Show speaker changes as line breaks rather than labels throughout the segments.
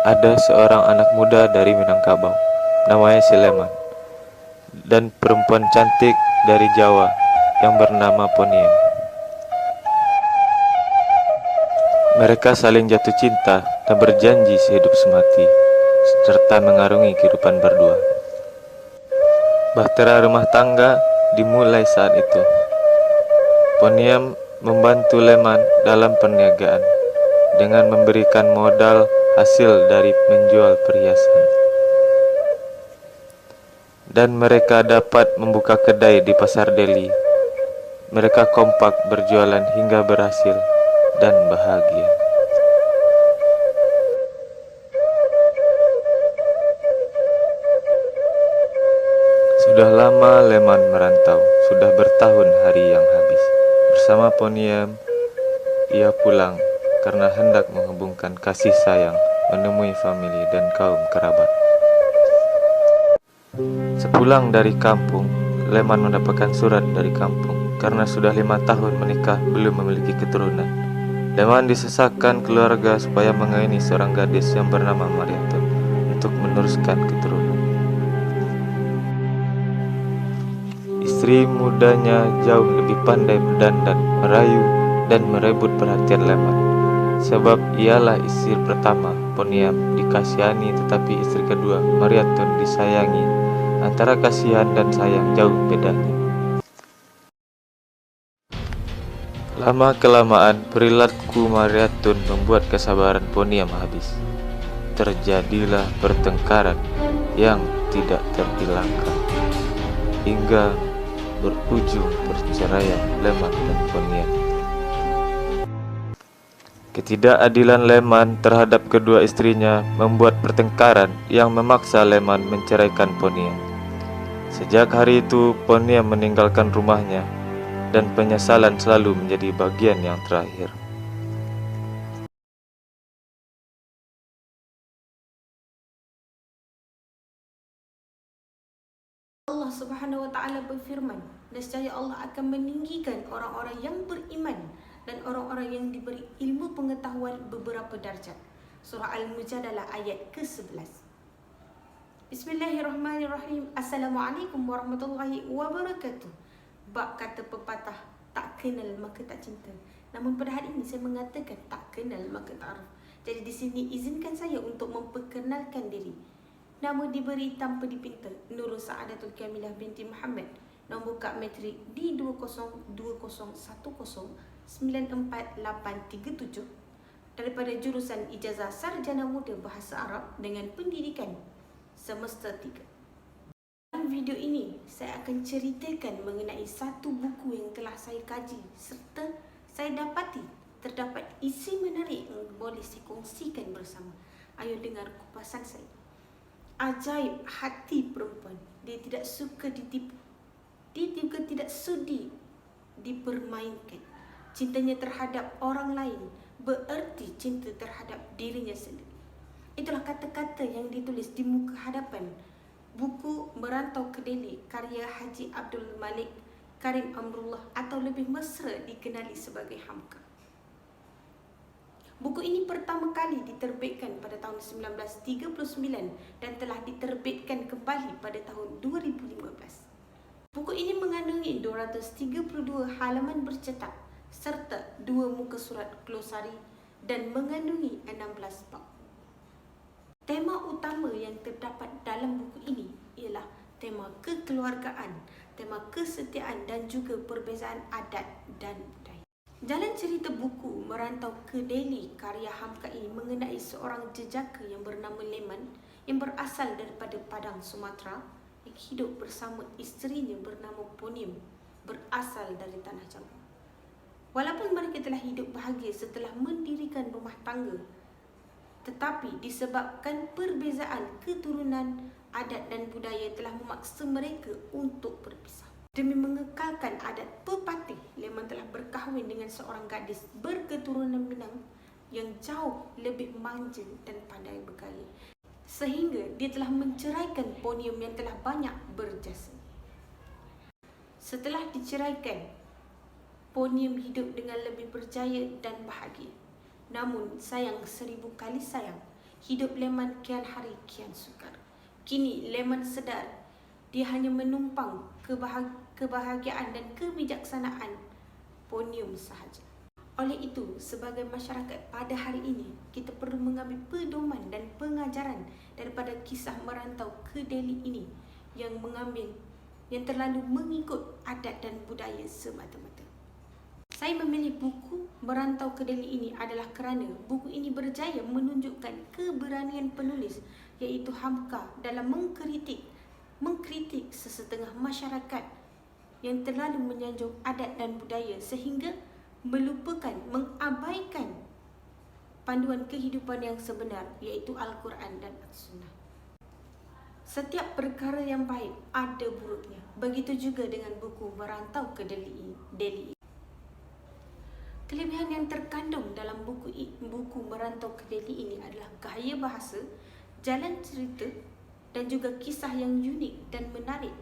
ada seorang anak muda dari Minangkabau, namanya Sileman, dan perempuan cantik dari Jawa yang bernama Poniem. Mereka saling jatuh cinta dan berjanji sehidup semati, serta mengarungi kehidupan berdua. Bahtera rumah tangga dimulai saat itu. Poniem membantu Leman dalam perniagaan dengan memberikan modal hasil dari menjual perhiasan. Dan mereka dapat membuka kedai di Pasar Deli. Mereka kompak berjualan hingga berhasil dan bahagia. Sudah lama Leman merantau, sudah bertahun hari yang habis. Bersama Poniem, ia pulang karena hendak menghubungkan kasih sayang, menemui famili dan kaum kerabat. Sepulang dari kampung, Leman mendapatkan surat dari kampung. Karena sudah 5 tahun menikah belum memiliki keturunan. Leman disesakkan keluarga supaya mengawini seorang gadis yang bernama Mariatun untuk meneruskan keturunan. Istri mudanya jauh lebih pandai berdandan, merayu, dan merebut perhatian Leman. Sebab ialah istri pertama, Poniem dikasihani, tetapi istri kedua, Mariatun, disayangi. Antara kasihan dan sayang jauh bedanya. Lama-kelamaan, perilaku Mariatun membuat kesabaran Poniem habis. Terjadilah pertengkaran yang tidak terhilangkan, hingga berujung perceraian Leman dan Poniem. Ketidakadilan Leman terhadap kedua istrinya membuat pertengkaran yang memaksa Leman menceraikan Poniem. Sejak hari itu, Poniem meninggalkan rumahnya, dan penyesalan selalu menjadi bagian yang terakhir.
Allah Subhanahu wa taala berfirman, nescaya Allah akan meninggikan orang-orang yang beriman dan orang-orang yang diberi ilmu pengetahuan beberapa darjat. Surah Al-Mujadalah ayat ke-11. Bismillahirrahmanirrahim. Assalamualaikum warahmatullahi wabarakatuh. Bab kata pepatah, tak kenal maka tak cinta. Namun pada hari ini saya mengatakan tak kenal maka tak aruf. Jadi di sini izinkan saya untuk memperkenalkan diri. Nama diberi tanpa dipinta, Nurul Saadatul Kamilah binti Muhammad. Nombor kad matrik D202010948837 daripada jurusan Ijazah Sarjana Muda Bahasa Arab dengan pendidikan semester 3. Dalam video ini, saya akan ceritakan mengenai satu buku yang telah saya kaji serta saya dapati terdapat isi menarik yang boleh saya kongsikan bersama. Ayo dengar kupasan saya. Ajaib hati perempuan. Dia tidak suka ditipu. Dia juga tidak sudi dipermainkan. Cintanya terhadap orang lain bererti cinta terhadap dirinya sendiri. Itulah kata-kata yang ditulis di muka hadapan buku Merantau ke Delhi karya Haji Abdul Malik Karim Amrullah atau lebih mesra dikenali sebagai Hamka. Buku ini pertama kali diterbitkan pada tahun 1939 dan telah diterbitkan kembali pada tahun 2015. Buku ini mengandungi 232 halaman bercetak serta 2 muka surat glosari dan mengandungi 16 bab. Tema utama yang terdapat dalam buku ini ialah tema kekeluargaan, tema kesetiaan dan juga perbezaan adat dan budaya. Jalan cerita buku Merantau ke Delhi karya Hamka ini mengenai seorang jejaka yang bernama Leman yang berasal daripada Padang, Sumatera, yang hidup bersama isterinya bernama Poniem berasal dari tanah Jawa. Walaupun mereka telah hidup bahagia setelah mendirikan rumah tangga, tetapi disebabkan perbezaan keturunan, adat dan budaya telah memaksa mereka untuk berpisah. Demi mengekalkan adat pepatih, Leman telah berkahwin dengan seorang gadis berketurunan Minang yang jauh lebih manja dan pandai bergaya. Sehingga dia telah menceraikan Poniem yang telah banyak berjasa. Setelah diceraikan, Poniem hidup dengan lebih berjaya dan bahagia. Namun sayang 1000 kali sayang, hidup Leman kian hari kian sukar. Kini Leman sedar dia hanya menumpang kebahagiaan dan kebijaksanaan Ponium sahaja. Oleh itu, sebagai masyarakat pada hari ini, kita perlu mengambil pedoman dan pengajaran daripada kisah merantau ke Delhi ini yang terlalu mengikut adat dan budaya semata-mata. Saya memilih buku Merantau ke Delhi ini adalah kerana buku ini berjaya menunjukkan keberanian penulis iaitu Hamka dalam mengkritik sesetengah masyarakat yang terlalu menyanjung adat dan budaya sehingga mengabaikan panduan kehidupan yang sebenar iaitu Al-Quran dan As-Sunnah. Setiap perkara yang baik ada buruknya. Begitu juga dengan buku Merantau ke Delhi. Kelebihan yang terkandung dalam buku Merantau ke Delhi ini adalah gaya bahasa, jalan cerita dan juga kisah yang unik dan menarik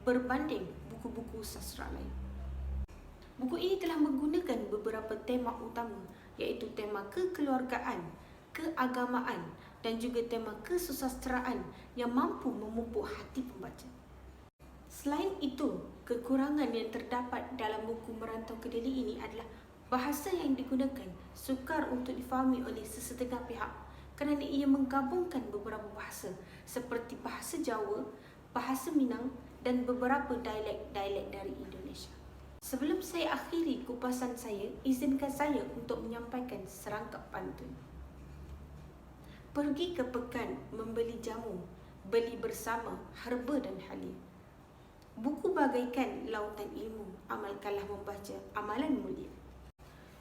berbanding buku-buku sastra lain. Buku ini telah menggunakan beberapa tema utama iaitu tema kekeluargaan, keagamaan dan juga tema kesusasteraan yang mampu memupuk hati pembaca. Selain itu, kekurangan yang terdapat dalam buku Merantau ke Delhi ini adalah bahasa yang digunakan sukar untuk difahami oleh sesetengah pihak kerana ia menggabungkan beberapa bahasa seperti bahasa Jawa, bahasa Minang dan beberapa dialek-dialek dari Indonesia. Sebelum saya akhiri kupasan saya, izinkan saya untuk menyampaikan serangkap pantun. Pergi ke pekan membeli jamu, beli bersama herba dan halia. Buku bagaikan lautan ilmu, amalkanlah membaca amalan mulia.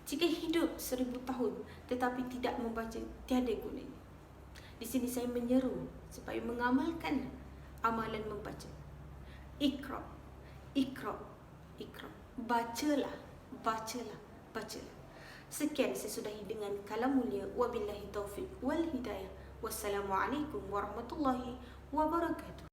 Jika hidup 1000 tahun tetapi tidak membaca, tiada gunanya. Di sini saya menyeru supaya mengamalkan amalan membaca. Iqra, Iqra, Iqra. Bacalah, bacalah, bacalah. Sekian saya sudahi dengan kalam mulia. Wabillahi taufiq wal hidayah. Wassalamualaikum warahmatullahi wabarakatuh.